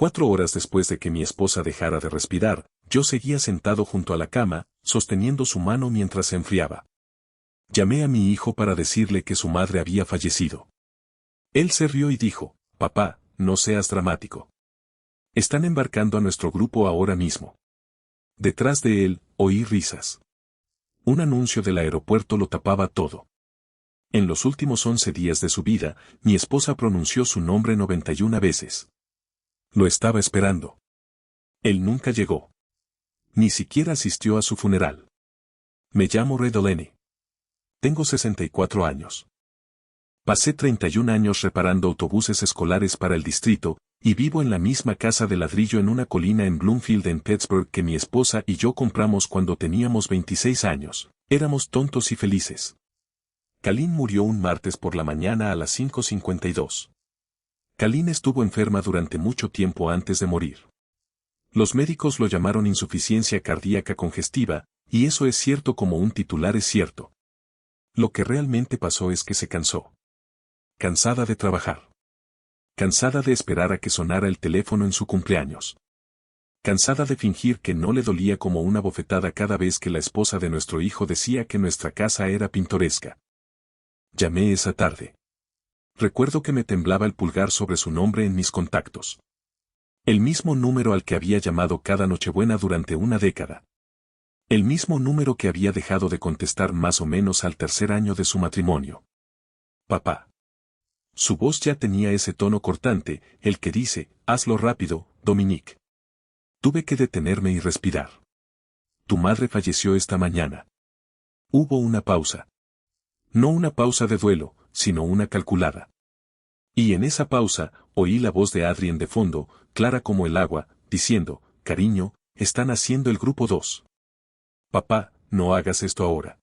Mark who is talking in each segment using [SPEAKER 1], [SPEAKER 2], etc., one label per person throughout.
[SPEAKER 1] 4 horas después de que mi esposa dejara de respirar, yo seguía sentado junto a la cama, sosteniendo su mano mientras se enfriaba. Llamé a mi hijo para decirle que su madre había fallecido. Él se rió y dijo, «Papá, no seas dramático. Están embarcando a nuestro grupo ahora mismo». Detrás de él, oí risas. Un anuncio del aeropuerto lo tapaba todo. En los últimos 11 días de su vida, mi esposa pronunció su nombre 91 veces. Lo estaba esperando. Él nunca llegó. Ni siquiera asistió a su funeral. Me llamo Red Delaney. Tengo 64 años. Pasé 31 años reparando autobuses escolares para el distrito, y vivo en la misma casa de ladrillo en una colina en Bloomfield en Pittsburgh que mi esposa y yo compramos cuando teníamos 26 años. Éramos tontos y felices. Colleen murió un martes por la mañana a las 5:52. Colleen estuvo enferma durante mucho tiempo antes de morir. Los médicos lo llamaron insuficiencia cardíaca congestiva, y eso es cierto como un titular es cierto. Lo que realmente pasó es que se cansó. Cansada de trabajar. Cansada de esperar a que sonara el teléfono en su cumpleaños. Cansada de fingir que no le dolía como una bofetada cada vez que la esposa de nuestro hijo decía que nuestra casa era pintoresca. Llamé esa tarde. Recuerdo que me temblaba el pulgar sobre su nombre en mis contactos. El mismo número al que había llamado cada Nochebuena durante una década. El mismo número que había dejado de contestar más o menos al tercer año de su matrimonio. Papá. Su voz ya tenía ese tono cortante, el que dice, hazlo rápido, Dominique. Tuve que detenerme y respirar. Tu madre falleció esta mañana. Hubo una pausa. No una pausa de duelo, sino una calculada. Y en esa pausa, oí la voz de Adrien de fondo, clara como el agua, diciendo, cariño, están haciendo el grupo 2. Papá, no hagas esto ahora.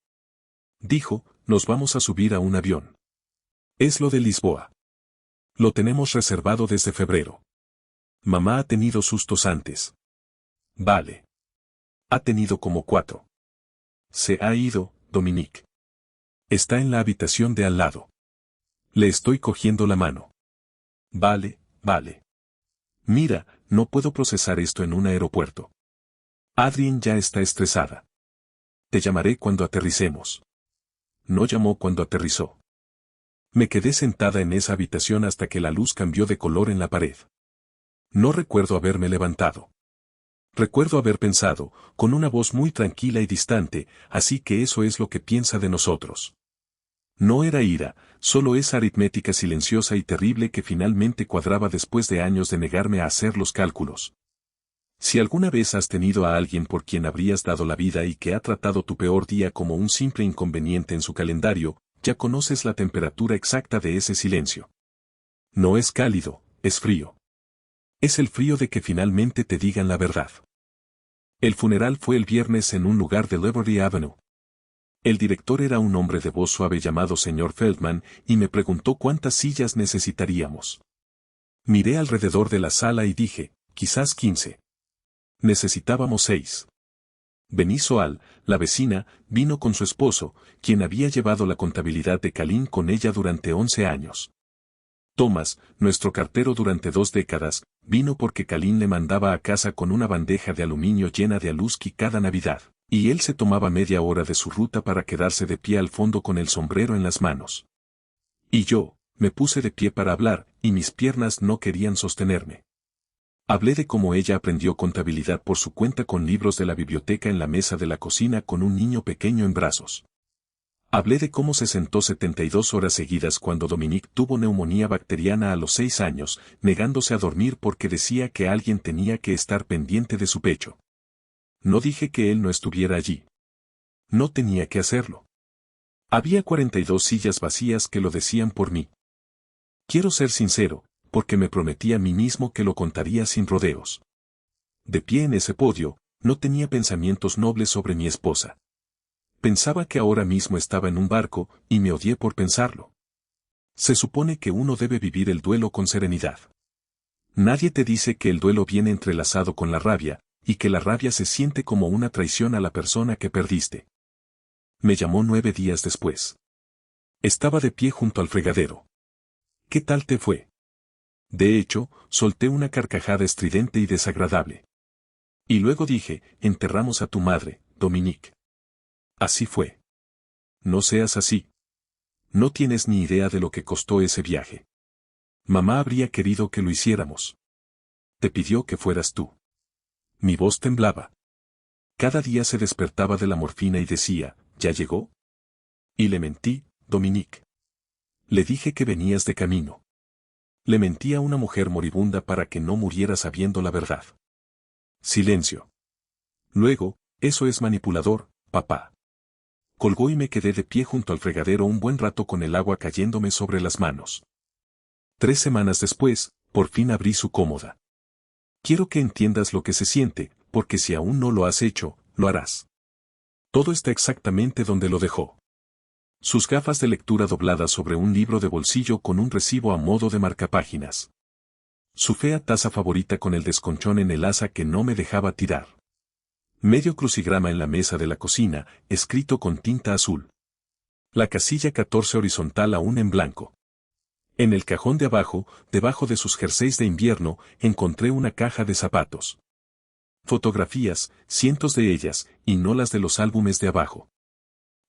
[SPEAKER 1] Dijo, nos vamos a subir a un avión. Es lo de Lisboa. Lo tenemos reservado desde febrero. Mamá ha tenido sustos antes. Vale. Ha tenido como 4. Se ha ido, Dominique. Está en la habitación de al lado. Le estoy cogiendo la mano. Vale, vale. Mira, no puedo procesar esto en un aeropuerto. Adrien ya está estresada. Te llamaré cuando aterricemos. No llamó cuando aterrizó. Me quedé sentada en esa habitación hasta que la luz cambió de color en la pared. No recuerdo haberme levantado. Recuerdo haber pensado, con una voz muy tranquila y distante, así que eso es lo que piensa de nosotros. No era ira, solo esa aritmética silenciosa y terrible que finalmente cuadraba después de años de negarme a hacer los cálculos. Si alguna vez has tenido a alguien por quien habrías dado la vida y que ha tratado tu peor día como un simple inconveniente en su calendario, ya conoces la temperatura exacta de ese silencio. No es cálido, es frío. Es el frío de que finalmente te digan la verdad. El funeral fue el viernes en un lugar de Liberty Avenue. El director era un hombre de voz suave llamado señor Feldman y me preguntó cuántas sillas necesitaríamos. Miré alrededor de la sala y dije, quizás 15. Necesitábamos 6. Benny Soal, la vecina, vino con su esposo, quien había llevado la contabilidad de Colleen con ella durante 11 años. Thomas, nuestro cartero durante 2 décadas, vino porque Colleen le mandaba a casa con una bandeja de aluminio llena de aluski cada Navidad, y él se tomaba media hora de su ruta para quedarse de pie al fondo con el sombrero en las manos. Y yo, me puse de pie para hablar, y mis piernas no querían sostenerme. Hablé de cómo ella aprendió contabilidad por su cuenta con libros de la biblioteca en la mesa de la cocina con un niño pequeño en brazos. Hablé de cómo se sentó 72 horas seguidas cuando Dominique tuvo neumonía bacteriana a los 6 años, negándose a dormir porque decía que alguien tenía que estar pendiente de su pecho. No dije que él no estuviera allí. No tenía que hacerlo. Había 42 sillas vacías que lo decían por mí. Quiero ser sincero, porque me prometí a mí mismo que lo contaría sin rodeos. De pie en ese podio, no tenía pensamientos nobles sobre mi esposa. Pensaba que ahora mismo estaba en un barco, y me odié por pensarlo. Se supone que uno debe vivir el duelo con serenidad. Nadie te dice que el duelo viene entrelazado con la rabia, y que la rabia se siente como una traición a la persona que perdiste. Me llamó 9 días después. Estaba de pie junto al fregadero. ¿Qué tal te fue? De hecho, solté una carcajada estridente y desagradable. Y luego dije, enterramos a tu madre, Dominique. Así fue. No seas así. No tienes ni idea de lo que costó ese viaje. Mamá habría querido que lo hiciéramos. Te pidió que fueras tú. Mi voz temblaba. Cada día se despertaba de la morfina y decía, ¿ya llegó? Y le mentí, Dominique. Le dije que venías de camino. Le mentí a una mujer moribunda para que no muriera sabiendo la verdad. Silencio. Luego, eso es manipulador, papá. Colgó y me quedé de pie junto al fregadero un buen rato con el agua cayéndome sobre las manos. 3 semanas después, por fin abrí su cómoda. Quiero que entiendas lo que se siente, porque si aún no lo has hecho, lo harás. Todo está exactamente donde lo dejó. Sus gafas de lectura dobladas sobre un libro de bolsillo con un recibo a modo de marcapáginas. Su fea taza favorita con el desconchón en el asa que no me dejaba tirar. Medio crucigrama en la mesa de la cocina, escrito con tinta azul. La casilla 14 horizontal aún en blanco. En el cajón de abajo, debajo de sus jerseys de invierno, encontré una caja de zapatos. Fotografías, cientos de ellas, y no las de los álbumes de abajo.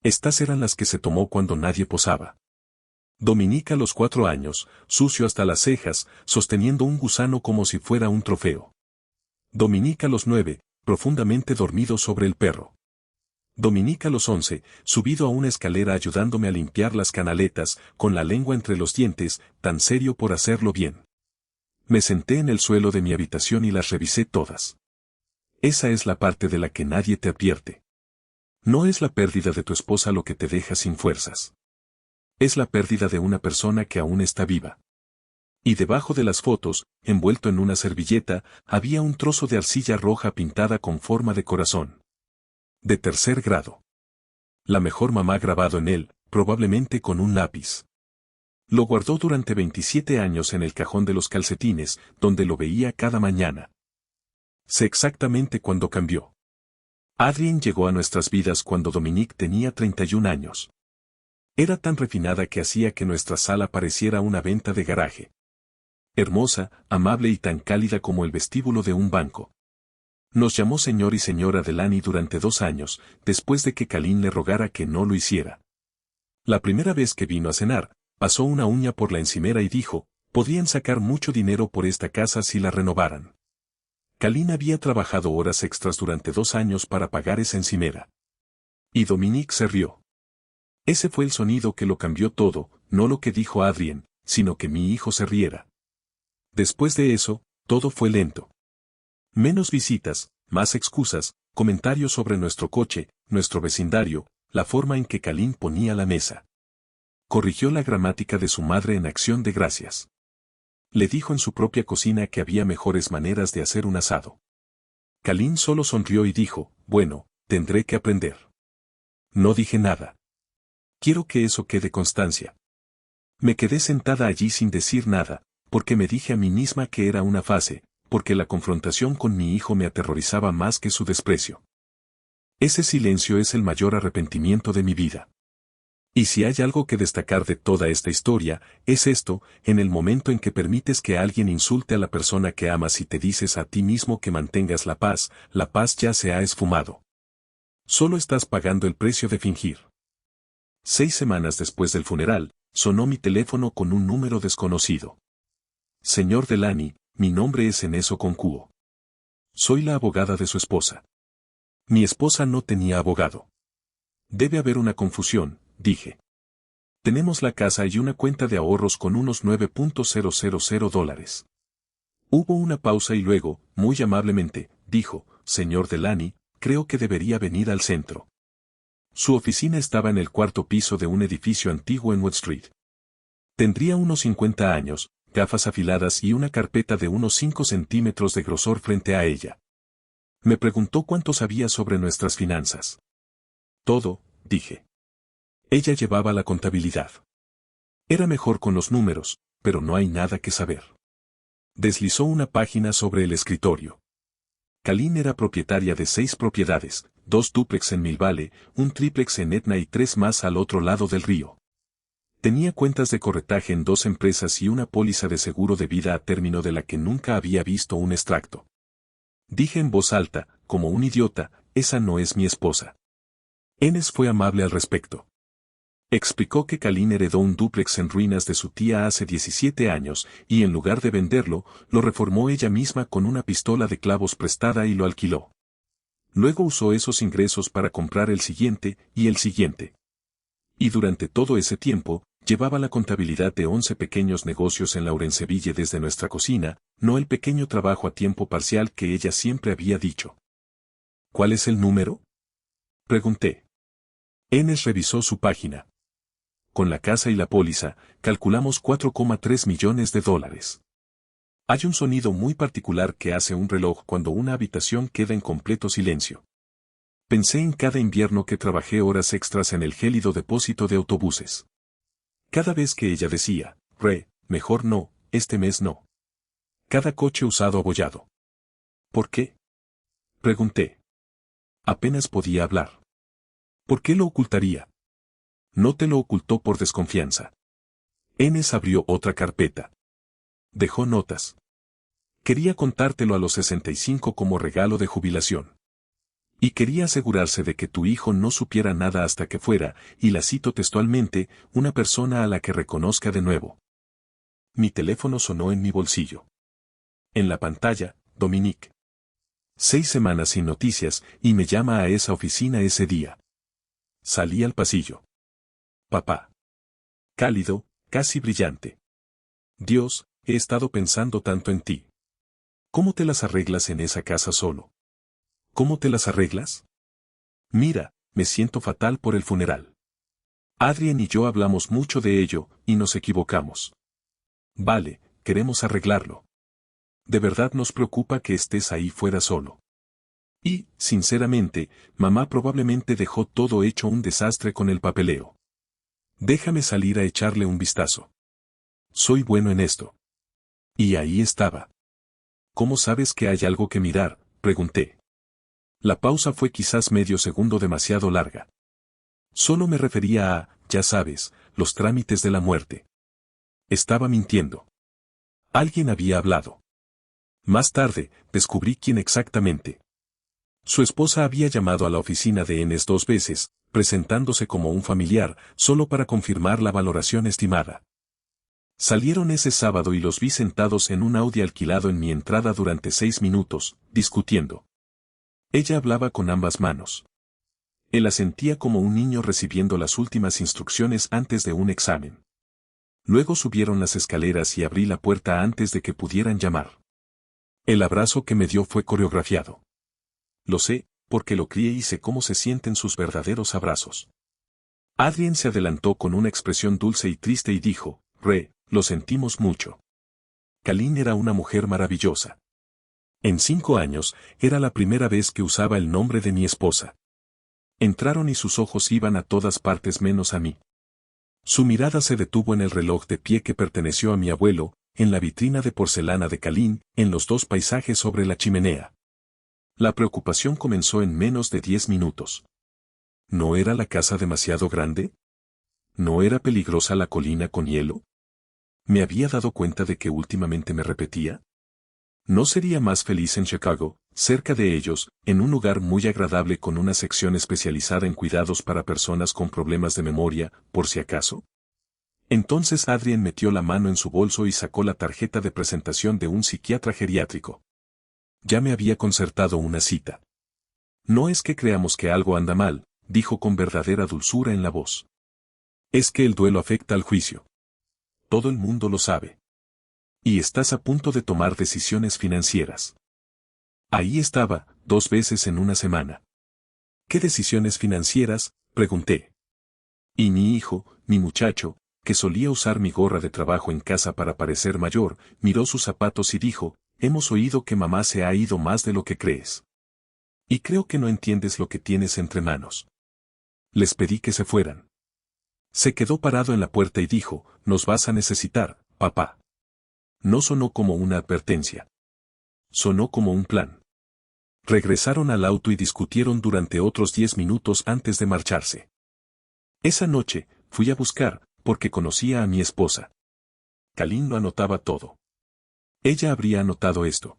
[SPEAKER 1] Estas eran las que se tomó cuando nadie posaba. Dominique a los 4 años, sucio hasta las cejas, sosteniendo un gusano como si fuera un trofeo. Dominique a los 9, profundamente dormido sobre el perro. Dominique a los 11, subido a una escalera ayudándome a limpiar las canaletas, con la lengua entre los dientes, tan serio por hacerlo bien. Me senté en el suelo de mi habitación y las revisé todas. Esa es la parte de la que nadie te advierte. No es la pérdida de tu esposa lo que te deja sin fuerzas. Es la pérdida de una persona que aún está viva. Y debajo de las fotos, envuelto en una servilleta, había un trozo de arcilla roja pintada con forma de corazón. De 3er grado. La mejor mamá grabado en él, probablemente con un lápiz. Lo guardó durante 27 años en el cajón de los calcetines, donde lo veía cada mañana. Sé exactamente cuándo cambió. Adrien llegó a nuestras vidas cuando Dominique tenía 31 años. Era tan refinada que hacía que nuestra sala pareciera una venta de garaje. Hermosa, amable y tan cálida como el vestíbulo de un banco. Nos llamó señor y señora Delany durante 2 años, después de que Kalin le rogara que no lo hiciera. La primera vez que vino a cenar, pasó una uña por la encimera y dijo, podrían sacar mucho dinero por esta casa si la renovaran. Kalin había trabajado horas extras durante 2 años para pagar esa encimera. Y Dominique se rió. Ese fue el sonido que lo cambió todo, no lo que dijo Adrien, sino que mi hijo se riera. Después de eso, todo fue lento. Menos visitas, más excusas, comentarios sobre nuestro coche, nuestro vecindario, la forma en que Kalin ponía la mesa. Corrigió la gramática de su madre en acción de gracias. Le dijo en su propia cocina que había mejores maneras de hacer un asado. Kalin solo sonrió y dijo, bueno, tendré que aprender. No dije nada. Quiero que eso quede constancia. Me quedé sentada allí sin decir nada, porque me dije a mí misma que era una fase, porque la confrontación con mi hijo me aterrorizaba más que su desprecio. Ese silencio es el mayor arrepentimiento de mi vida. Y si hay algo que destacar de toda esta historia, es esto, en el momento en que permites que alguien insulte a la persona que amas y te dices a ti mismo que mantengas la paz ya se ha esfumado. Solo estás pagando el precio de fingir. 6 semanas después del funeral, sonó mi teléfono con un número desconocido. Señor Delany, mi nombre es Eneso Concuo. Soy la abogada de su esposa. Mi esposa no tenía abogado. Debe haber una confusión, dije. Tenemos la casa y una cuenta de ahorros con unos $9,000. Hubo una pausa y luego, muy amablemente, dijo, señor Delany, creo que debería venir al centro. Su oficina estaba en el 4º piso de un edificio antiguo en Wood Street. Tendría unos 50 años, gafas afiladas y una carpeta de unos 5 centímetros de grosor frente a ella. Me preguntó cuánto sabía sobre nuestras finanzas. Todo, dije. Ella llevaba la contabilidad. Era mejor con los números, pero no hay nada que saber. Deslizó una página sobre el escritorio. Kalin era propietaria de 6 propiedades, 2 dúplex en Mill Valley, un triplex en Etna y 3 más al otro lado del río. Tenía cuentas de corretaje en 2 empresas y una póliza de seguro de vida a término de la que nunca había visto un extracto. Dije en voz alta, como un idiota, esa no es mi esposa. Enes fue amable al respecto. Explicó que Kalin heredó un dúplex en ruinas de su tía hace 17 años y en lugar de venderlo, lo reformó ella misma con una pistola de clavos prestada y lo alquiló. Luego usó esos ingresos para comprar el siguiente y el siguiente. Y durante todo ese tiempo, llevaba la contabilidad de 11 pequeños negocios en Laurenseville desde nuestra cocina, no el pequeño trabajo a tiempo parcial que ella siempre había dicho. ¿Cuál es el número?, pregunté. Enes revisó su página. Con la casa y la póliza, calculamos $4,3 millones. Hay un sonido muy particular que hace un reloj cuando una habitación queda en completo silencio. Pensé en cada invierno que trabajé horas extras en el gélido depósito de autobuses. Cada vez que ella decía, mejor no, este mes no. Cada coche usado abollado. ¿Por qué?, pregunté. Apenas podía hablar. ¿Por qué lo ocultaría? No te lo ocultó por desconfianza. Enes abrió otra carpeta. Dejó notas. Quería contártelo a los 65 como regalo de jubilación. Y quería asegurarse de que tu hijo no supiera nada hasta que fuera, y la cito textualmente, una persona a la que reconozca de nuevo. Mi teléfono sonó en mi bolsillo. En la pantalla, Dominique. 6 semanas sin noticias, y me llama a esa oficina ese día. Salí al pasillo. Papá. Cálido, casi brillante. Dios, he estado pensando tanto en ti. ¿Cómo te las arreglas en esa casa solo? ¿Cómo te las arreglas? Mira, me siento fatal por el funeral. Adrien y yo hablamos mucho de ello, y nos equivocamos. Vale, queremos arreglarlo. De verdad nos preocupa que estés ahí fuera solo. Y, sinceramente, mamá probablemente dejó todo hecho un desastre con el papeleo. Déjame salir a echarle un vistazo. Soy bueno en esto. Y ahí estaba. ¿Cómo sabes que hay algo que mirar?, pregunté. La pausa fue quizás medio segundo demasiado larga. Solo me refería a, ya sabes, los trámites de la muerte. Estaba mintiendo. Alguien había hablado. Más tarde, descubrí quién exactamente. Su esposa había llamado a la oficina de Enes 2 veces, presentándose como un familiar, solo para confirmar la valoración estimada. Salieron ese sábado y los vi sentados en un Audi alquilado en mi entrada durante 6 minutos, discutiendo. Ella hablaba con ambas manos. Él asentía como un niño recibiendo las últimas instrucciones antes de un examen. Luego subieron las escaleras y abrí la puerta antes de que pudieran llamar. El abrazo que me dio fue coreografiado. Lo sé, porque lo crié y sé cómo se sienten sus verdaderos abrazos. Adrien se adelantó con una expresión dulce y triste y dijo, lo sentimos mucho. Kalin era una mujer maravillosa. En 5 años, era la primera vez que usaba el nombre de mi esposa. Entraron y sus ojos iban a todas partes menos a mí. Su mirada se detuvo en el reloj de pie que perteneció a mi abuelo, en la vitrina de porcelana de Kalin, en los 2 paisajes sobre la chimenea. La preocupación comenzó en menos de 10 minutos. ¿No era la casa demasiado grande? ¿No era peligrosa la colina con hielo? ¿Me había dado cuenta de que últimamente me repetía? ¿No sería más feliz en Chicago, cerca de ellos, en un lugar muy agradable con una sección especializada en cuidados para personas con problemas de memoria, por si acaso? Entonces Adrien metió la mano en su bolso y sacó la tarjeta de presentación de un psiquiatra geriátrico. Ya me había concertado una cita. No es que creamos que algo anda mal, dijo con verdadera dulzura en la voz. Es que el duelo afecta al juicio. Todo el mundo lo sabe. Y estás a punto de tomar decisiones financieras. Ahí estaba, 2 veces en una semana. ¿Qué decisiones financieras?, pregunté. Y mi hijo, mi muchacho, que solía usar mi gorra de trabajo en casa para parecer mayor, miró sus zapatos y dijo, hemos oído que mamá se ha ido más de lo que crees. Y creo que no entiendes lo que tienes entre manos. Les pedí que se fueran. Se quedó parado en la puerta y dijo, nos vas a necesitar, papá. No sonó como una advertencia. Sonó como un plan. Regresaron al auto y discutieron durante otros 10 minutos antes de marcharse. Esa noche, fui a buscar, porque conocía a mi esposa. Kalin lo anotaba todo. Ella habría anotado esto.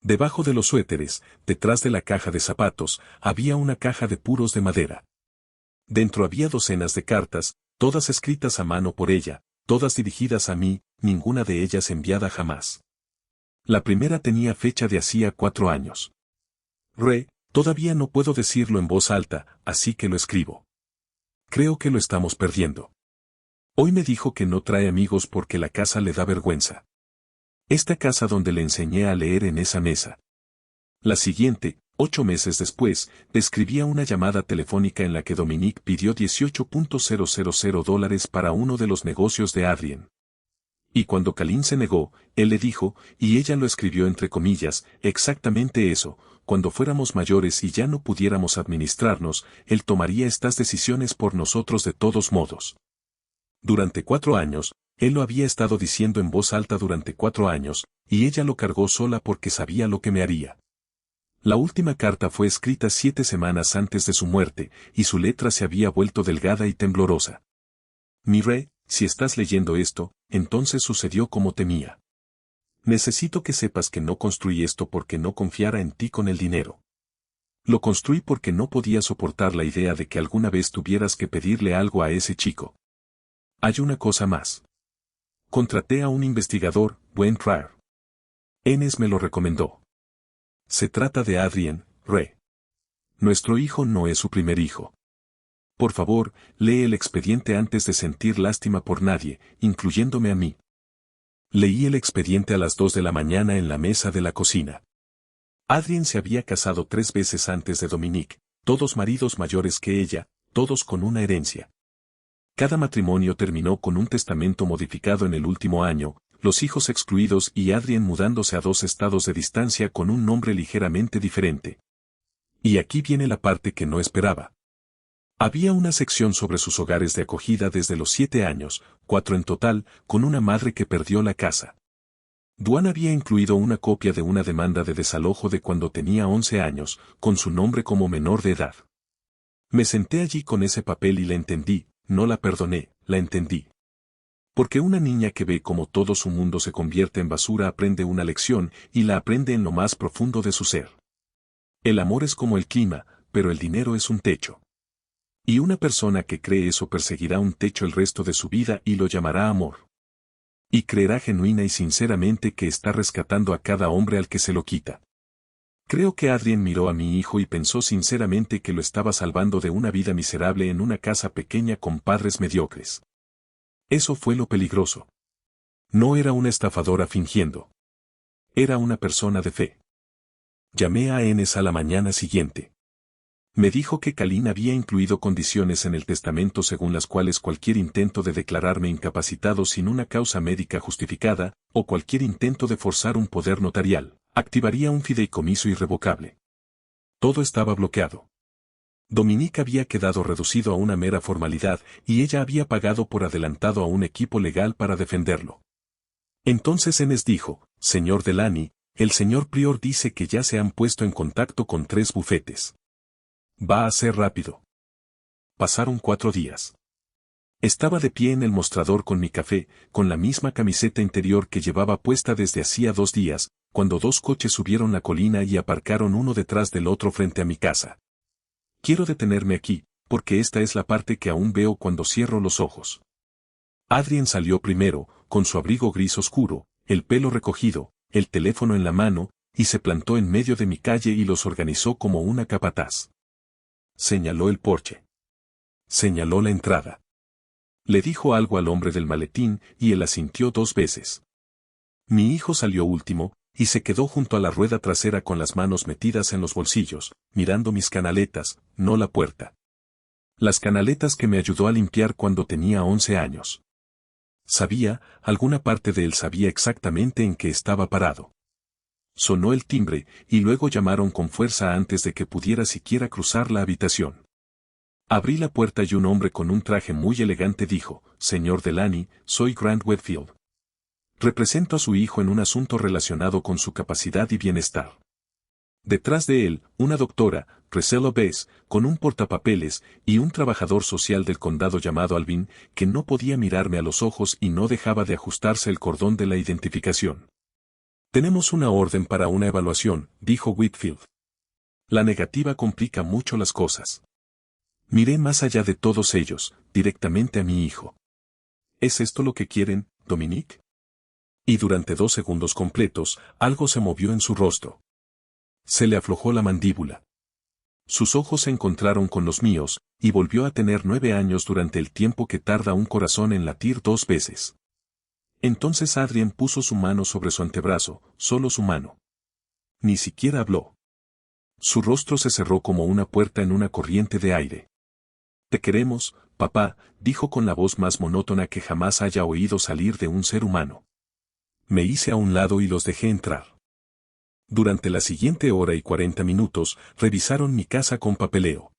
[SPEAKER 1] Debajo de los suéteres, detrás de la caja de zapatos, había una caja de puros de madera. Dentro había docenas de cartas, todas escritas a mano por ella, todas dirigidas a mí, ninguna de ellas enviada jamás. La primera tenía fecha de hacía 4 años. Todavía no puedo decirlo en voz alta, así que lo escribo. Creo que lo estamos perdiendo. Hoy me dijo que no trae amigos porque la casa le da vergüenza. Esta casa donde le enseñé a leer en esa mesa. La siguiente, 8 meses después, escribía una llamada telefónica en la que Dominique pidió $18,000 para uno de los negocios de Adrien. Y cuando Kalin se negó, él le dijo, y ella lo escribió entre comillas, exactamente eso: cuando fuéramos mayores y ya no pudiéramos administrarnos, él tomaría estas decisiones por nosotros de todos modos. Durante 4 años, él lo había estado diciendo en voz alta durante 4 años, y ella lo cargó sola porque sabía lo que me haría. La última carta fue escrita 7 semanas antes de su muerte, y su letra se había vuelto delgada y temblorosa. Mire, si estás leyendo esto, entonces sucedió como temía. Necesito que sepas que no construí esto porque no confiara en ti con el dinero. Lo construí porque no podía soportar la idea de que alguna vez tuvieras que pedirle algo a ese chico. Hay una cosa más. Contraté a un investigador, Gwen Pryor. Enes me lo recomendó. Se trata de Adrien. Nuestro hijo no es su primer hijo. Por favor, lee el expediente antes de sentir lástima por nadie, incluyéndome a mí. Leí el expediente a las 2 de la mañana en la mesa de la cocina. Adrien se había casado 3 veces antes de Dominique, todos maridos mayores que ella, todos con una herencia. Cada matrimonio terminó con un testamento modificado en el último año, los hijos excluidos y Adrien mudándose a 2 estados de distancia con un nombre ligeramente diferente. Y aquí viene la parte que no esperaba. Había una sección sobre sus hogares de acogida desde los 7 años, 4 en total, con una madre que perdió la casa. Duan había incluido una copia de una demanda de desalojo de cuando tenía 11 años, con su nombre como menor de edad. Me senté allí con ese papel y la entendí, no la perdoné, la entendí. Porque una niña que ve cómo todo su mundo se convierte en basura aprende una lección, y la aprende en lo más profundo de su ser. El amor es como el clima, pero el dinero es un techo. Y una persona que cree eso perseguirá un techo el resto de su vida y lo llamará amor. Y creerá genuina y sinceramente que está rescatando a cada hombre al que se lo quita. Creo que Adrien miró a mi hijo y pensó sinceramente que lo estaba salvando de una vida miserable en una casa pequeña con padres mediocres. Eso fue lo peligroso. No era una estafadora fingiendo. Era una persona de fe. Llamé a Enes a la mañana siguiente. Me dijo que Kalin había incluido condiciones en el testamento según las cuales cualquier intento de declararme incapacitado sin una causa médica justificada, o cualquier intento de forzar un poder notarial, activaría un fideicomiso irrevocable. Todo estaba bloqueado. Dominique había quedado reducido a una mera formalidad y ella había pagado por adelantado a un equipo legal para defenderlo. Entonces Enes dijo, señor Delany, el señor Prior dice que ya se han puesto en contacto con 3 bufetes. Va a ser rápido. Pasaron 4 días. Estaba de pie en el mostrador con mi café, con la misma camiseta interior que llevaba puesta desde hacía 2 días, cuando 2 coches subieron la colina y aparcaron uno detrás del otro frente a mi casa. Quiero detenerme aquí, porque esta es la parte que aún veo cuando cierro los ojos. Adrien salió primero, con su abrigo gris oscuro, el pelo recogido, el teléfono en la mano, y se plantó en medio de mi calle y los organizó como una capataz. Señaló el porche. Señaló la entrada. Le dijo algo al hombre del maletín y él asintió 2 veces. Mi hijo salió último, y se quedó junto a la rueda trasera con las manos metidas en los bolsillos, mirando mis canaletas, no la puerta. Las canaletas que me ayudó a limpiar cuando tenía 11 años. Sabía, alguna parte de él sabía exactamente en qué estaba parado. Sonó el timbre, y luego llamaron con fuerza antes de que pudiera siquiera cruzar la habitación. Abrí la puerta y un hombre con un traje muy elegante dijo, señor Delany, soy Grant Whitfield. Represento a su hijo en un asunto relacionado con su capacidad y bienestar. Detrás de él, una doctora, Priscilla Bess, con un portapapeles y un trabajador social del condado llamado Alvin, que no podía mirarme a los ojos y no dejaba de ajustarse el cordón de la identificación. Tenemos una orden para una evaluación, dijo Whitfield. La negativa complica mucho las cosas. Miré más allá de todos ellos, directamente a mi hijo. ¿Es esto lo que quieren, Dominique? Y durante 2 segundos completos, algo se movió en su rostro. Se le aflojó la mandíbula. Sus ojos se encontraron con los míos, y volvió a tener 9 años durante el tiempo que tarda un corazón en latir 2 veces. Entonces Adrien puso su mano sobre su antebrazo, solo su mano. Ni siquiera habló. Su rostro se cerró como una puerta en una corriente de aire. Te queremos, papá, dijo con la voz más monótona que jamás haya oído salir de un ser humano. Me hice a un lado y los dejé entrar. Durante la siguiente hora y 40 minutos, revisaron mi casa con papeleo.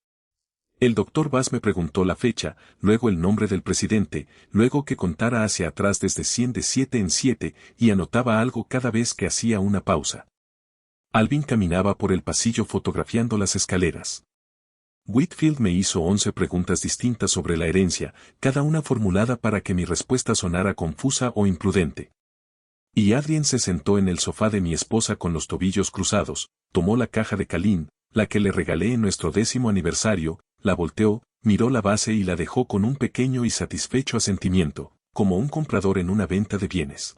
[SPEAKER 1] El doctor Bass me preguntó la fecha, luego el nombre del presidente, luego que contara hacia atrás desde 100 de 7 en 7, y anotaba algo cada vez que hacía una pausa. Alvin caminaba por el pasillo fotografiando las escaleras. Whitfield me hizo 11 preguntas distintas sobre la herencia, cada una formulada para que mi respuesta sonara confusa o imprudente. Y Adrien se sentó en el sofá de mi esposa con los tobillos cruzados, tomó la caja de Calín, la que le regalé en nuestro 10º aniversario, la volteó, miró la base y la dejó con un pequeño y satisfecho asentimiento, como un comprador en una venta de bienes.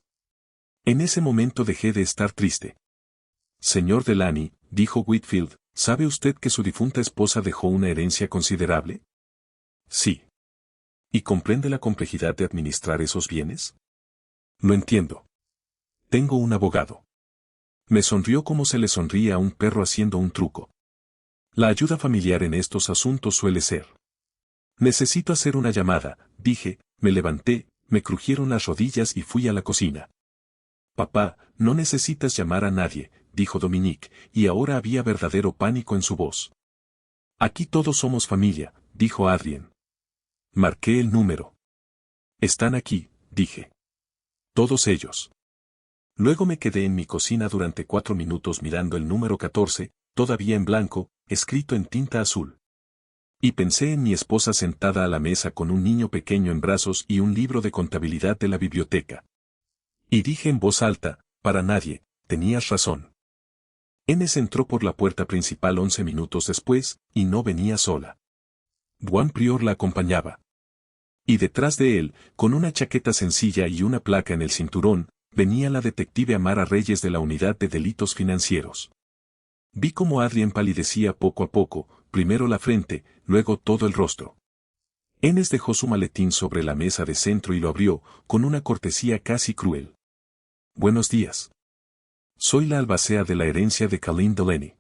[SPEAKER 1] En ese momento dejé de estar triste. Señor Delany, dijo Whitfield, ¿sabe usted que su difunta esposa dejó una herencia considerable? Sí. ¿Y comprende la complejidad de administrar esos bienes? Lo entiendo. Tengo un abogado. Me sonrió como se le sonríe a un perro haciendo un truco. La ayuda familiar en estos asuntos suele ser. Necesito hacer una llamada, dije, me levanté, me crujieron las rodillas y fui a la cocina. Papá, no necesitas llamar a nadie, dijo Dominique, y ahora había verdadero pánico en su voz. Aquí todos somos familia, dijo Adrien. Marqué el número. Están aquí, dije. Todos ellos. Luego me quedé en mi cocina durante 4 minutos mirando el número 14, todavía en blanco, escrito en tinta azul. Y pensé en mi esposa sentada a la mesa con un niño pequeño en brazos y un libro de contabilidad de la biblioteca. Y dije en voz alta, para nadie, tenías razón. Enes entró por la puerta principal 11 minutos después, y no venía sola. Juan Prior la acompañaba. Y detrás de él, con una chaqueta sencilla y una placa en el cinturón, venía la detective Amara Reyes de la Unidad de Delitos Financieros. Vi cómo Adrien palidecía poco a poco, primero la frente, luego todo el rostro. Enes dejó su maletín sobre la mesa de centro y lo abrió, con una cortesía casi cruel. Buenos días. Soy la albacea de la herencia de Calín Delany.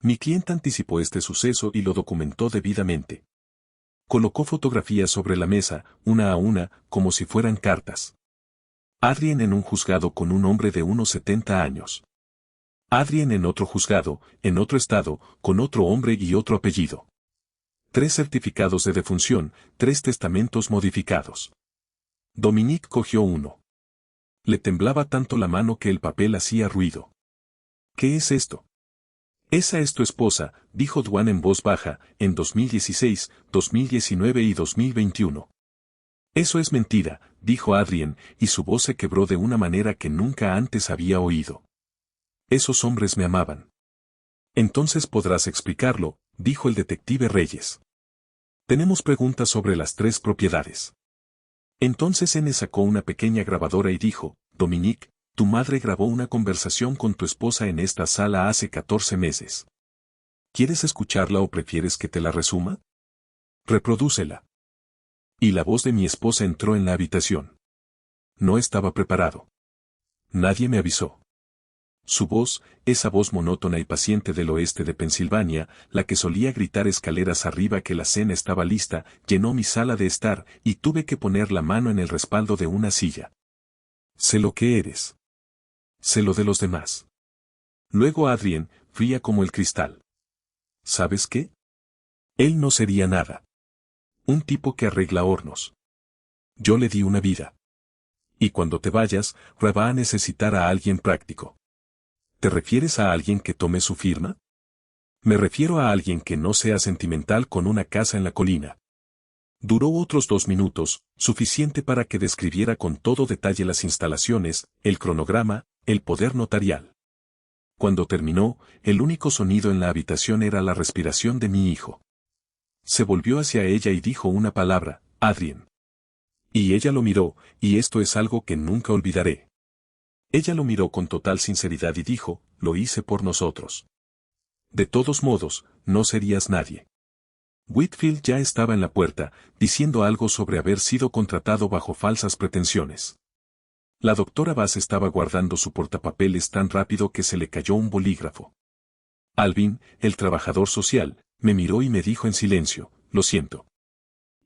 [SPEAKER 1] Mi cliente anticipó este suceso y lo documentó debidamente. Colocó fotografías sobre la mesa, una a una, como si fueran cartas. Adrien en un juzgado con un hombre de unos 70 años. Adrien en otro juzgado, en otro estado, con otro hombre y otro apellido. 3 certificados de defunción, 3 testamentos modificados. Dominique cogió uno. Le temblaba tanto la mano que el papel hacía ruido. ¿Qué es esto? Esa es tu esposa, dijo Juan en voz baja, en 2016, 2019 y 2021. Eso es mentira, dijo Adrien, y su voz se quebró de una manera que nunca antes había oído. Esos hombres me amaban. Entonces podrás explicarlo, dijo el detective Reyes. Tenemos preguntas sobre las 3 propiedades. Entonces N sacó una pequeña grabadora y dijo, Dominique, tu madre grabó una conversación con tu esposa en esta sala hace 14 meses. ¿Quieres escucharla o prefieres que te la resuma? Reprodúcela. Y la voz de mi esposa entró en la habitación. No estaba preparado. Nadie me avisó. Su voz, esa voz monótona y paciente del oeste de Pensilvania, la que solía gritar escaleras arriba que la cena estaba lista, llenó mi sala de estar, y tuve que poner la mano en el respaldo de una silla. Sé lo que eres. Sé lo de los demás. Luego Adrien, fría como el cristal. ¿Sabes qué? Él no sería nada. Un tipo que arregla hornos. Yo le di una vida. Y cuando te vayas, va a necesitar a alguien práctico. ¿Te refieres a alguien que tome su firma? Me refiero a alguien que no sea sentimental con una casa en la colina. Duró otros 2 minutos, suficiente para que describiera con todo detalle las instalaciones, el cronograma, el poder notarial. Cuando terminó, el único sonido en la habitación era la respiración de mi hijo. Se volvió hacia ella y dijo una palabra: Adrien. Y ella lo miró, y esto es algo que nunca olvidaré. Ella lo miró con total sinceridad y dijo: lo hice por nosotros. De todos modos, no serías nadie. Whitfield ya estaba en la puerta, diciendo algo sobre haber sido contratado bajo falsas pretensiones. La doctora Bass estaba guardando su portapapeles tan rápido que se le cayó un bolígrafo. Alvin, el trabajador social, me miró y me dijo en silencio: lo siento.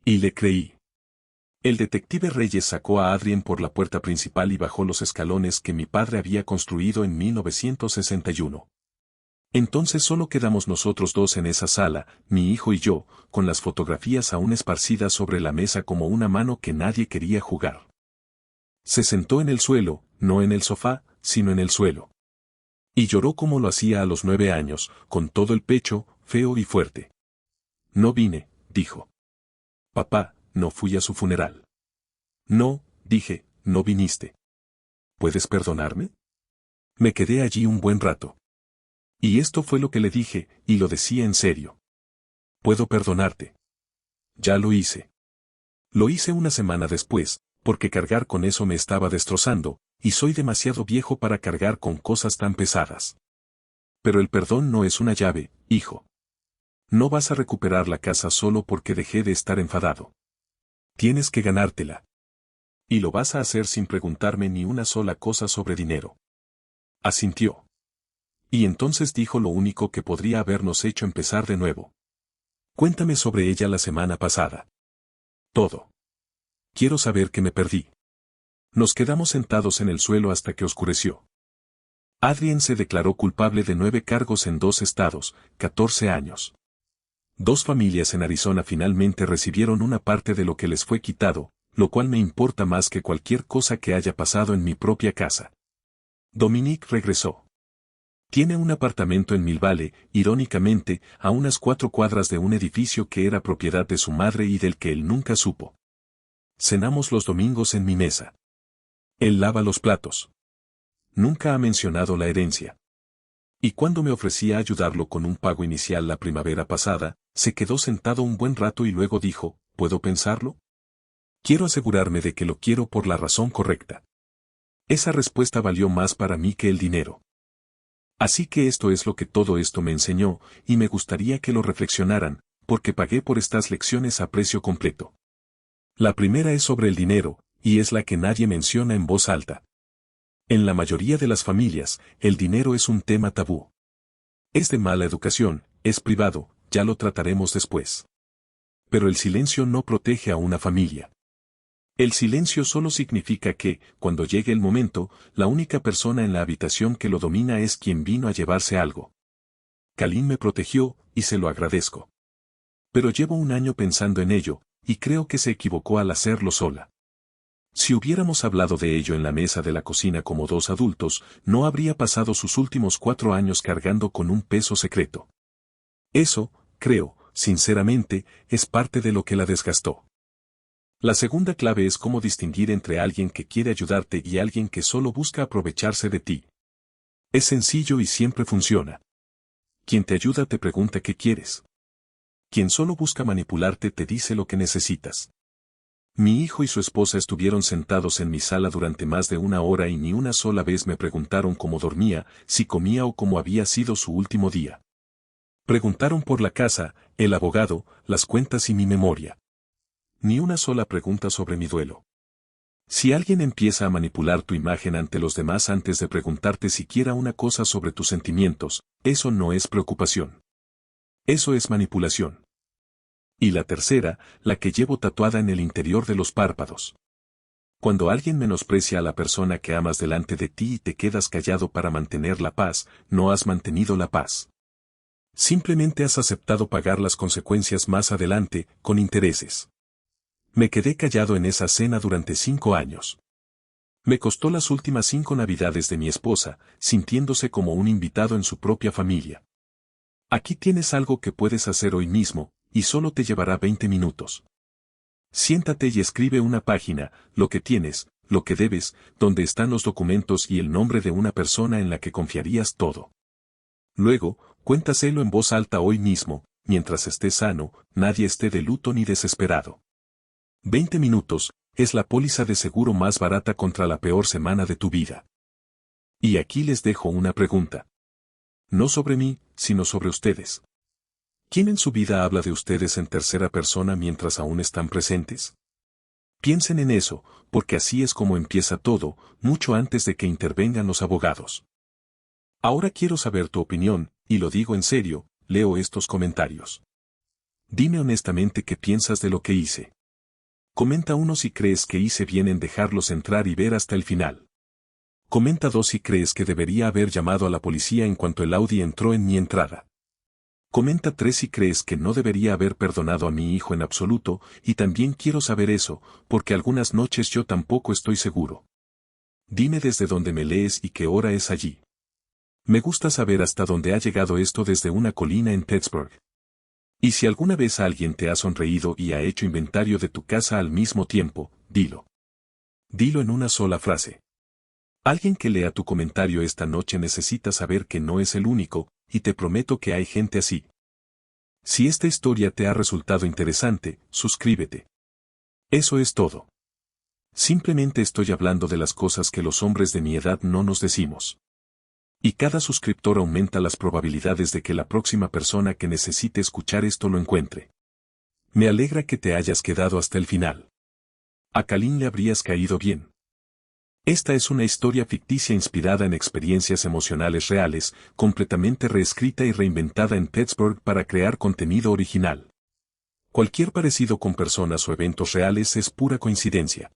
[SPEAKER 1] Y le creí. El detective Reyes sacó a Adrien por la puerta principal y bajó los escalones que mi padre había construido en 1961. Entonces solo quedamos nosotros dos en esa sala, mi hijo y yo, con las fotografías aún esparcidas sobre la mesa como una mano que nadie quería jugar. Se sentó en el suelo, no en el sofá, sino en el suelo. Y lloró como lo hacía a los 9 años, con todo el pecho, feo y fuerte. No vine, dijo. Papá, no fui a su funeral. No, dije, no viniste. ¿Puedes perdonarme? Me quedé allí un buen rato. Y esto fue lo que le dije, y lo decía en serio. Puedo perdonarte. Ya lo hice. Lo hice una semana después, porque cargar con eso me estaba destrozando, y soy demasiado viejo para cargar con cosas tan pesadas. Pero el perdón no es una llave, hijo. No vas a recuperar la casa solo porque dejé de estar enfadado. Tienes que ganártela. Y lo vas a hacer sin preguntarme ni una sola cosa sobre dinero. Asintió. Y entonces dijo lo único que podría habernos hecho empezar de nuevo. Cuéntame sobre ella la semana pasada. Todo. Quiero saber que me perdí. Nos quedamos sentados en el suelo hasta que oscureció. Adrien se declaró culpable de 9 cargos en 2 estados, 14 años. 2 familias en Arizona finalmente recibieron una parte de lo que les fue quitado, lo cual me importa más que cualquier cosa que haya pasado en mi propia casa. Dominique regresó. Tiene un apartamento en Mill Valley, irónicamente, a unas 4 cuadras de un edificio que era propiedad de su madre y del que él nunca supo. Cenamos los domingos en mi mesa. Él lava los platos. Nunca ha mencionado la herencia. Y cuando me ofrecí a ayudarlo con un pago inicial la primavera pasada, se quedó sentado un buen rato y luego dijo: ¿puedo pensarlo? Quiero asegurarme de que lo quiero por la razón correcta. Esa respuesta valió más para mí que el dinero. Así que esto es lo que todo esto me enseñó, y me gustaría que lo reflexionaran, porque pagué por estas lecciones a precio completo. La primera es sobre el dinero, y es la que nadie menciona en voz alta. En la mayoría de las familias, el dinero es un tema tabú. Es de mala educación, es privado, ya lo trataremos después. Pero el silencio no protege a una familia. El silencio solo significa que, cuando llegue el momento, la única persona en la habitación que lo domina es quien vino a llevarse algo. Kalin me protegió, y se lo agradezco. Pero llevo un año pensando en ello, y creo que se equivocó al hacerlo sola. Si hubiéramos hablado de ello en la mesa de la cocina como 2 adultos, no habría pasado sus últimos 4 años cargando con un peso secreto. Eso, creo, sinceramente, es parte de lo que la desgastó. La segunda clave es cómo distinguir entre alguien que quiere ayudarte y alguien que solo busca aprovecharse de ti. Es sencillo y siempre funciona. Quien te ayuda te pregunta qué quieres. Quien solo busca manipularte te dice lo que necesitas. Mi hijo y su esposa estuvieron sentados en mi sala durante más de 1 hora y ni una sola vez me preguntaron cómo dormía, si comía o cómo había sido su último día. Preguntaron por la casa, el abogado, las cuentas y mi memoria. Ni una sola pregunta sobre mi duelo. Si alguien empieza a manipular tu imagen ante los demás antes de preguntarte siquiera una cosa sobre tus sentimientos, eso no es preocupación. Eso es manipulación. Y la tercera, la que llevo tatuada en el interior de los párpados. Cuando alguien menosprecia a la persona que amas delante de ti y te quedas callado para mantener la paz, no has mantenido la paz. Simplemente has aceptado pagar las consecuencias más adelante, con intereses. Me quedé callado en esa cena durante 5 años. Me costó las últimas 5 navidades de mi esposa, sintiéndose como un invitado en su propia familia. Aquí tienes algo que puedes hacer hoy mismo, y solo te llevará 20 minutos. Siéntate y escribe una página, lo que tienes, lo que debes, donde están los documentos y el nombre de una persona en la que confiarías todo. Luego, cuéntaselo en voz alta hoy mismo, mientras estés sano, nadie esté de luto ni desesperado. 20 minutos, es la póliza de seguro más barata contra la peor semana de tu vida. Y aquí les dejo una pregunta. No sobre mí, sino sobre ustedes. ¿Quién en su vida habla de ustedes en tercera persona mientras aún están presentes? Piensen en eso, porque así es como empieza todo, mucho antes de que intervengan los abogados. Ahora quiero saber tu opinión, y lo digo en serio, leo estos comentarios. Dime honestamente qué piensas de lo que hice. Comenta 1 si crees que hice bien en dejarlos entrar y ver hasta el final. Comenta 2 si crees que debería haber llamado a la policía en cuanto el Audi entró en mi entrada. Comenta 3 si crees que no debería haber perdonado a mi hijo en absoluto, y también quiero saber eso, porque algunas noches yo tampoco estoy seguro. Dime desde dónde me lees y qué hora es allí. Me gusta saber hasta dónde ha llegado esto desde una colina en Pittsburgh. Y si alguna vez alguien te ha sonreído y ha hecho inventario de tu casa al mismo tiempo, dilo. Dilo en una sola frase. Alguien que lea tu comentario esta noche necesita saber que no es el único, y te prometo que hay gente así. Si esta historia te ha resultado interesante, suscríbete. Eso es todo. Simplemente estoy hablando de las cosas que los hombres de mi edad no nos decimos. Y cada suscriptor aumenta las probabilidades de que la próxima persona que necesite escuchar esto lo encuentre. Me alegra que te hayas quedado hasta el final. A Kalin le habrías caído bien. Esta es una historia ficticia inspirada en experiencias emocionales reales, completamente reescrita y reinventada en Pittsburgh para crear contenido original. Cualquier parecido con personas o eventos reales es pura coincidencia.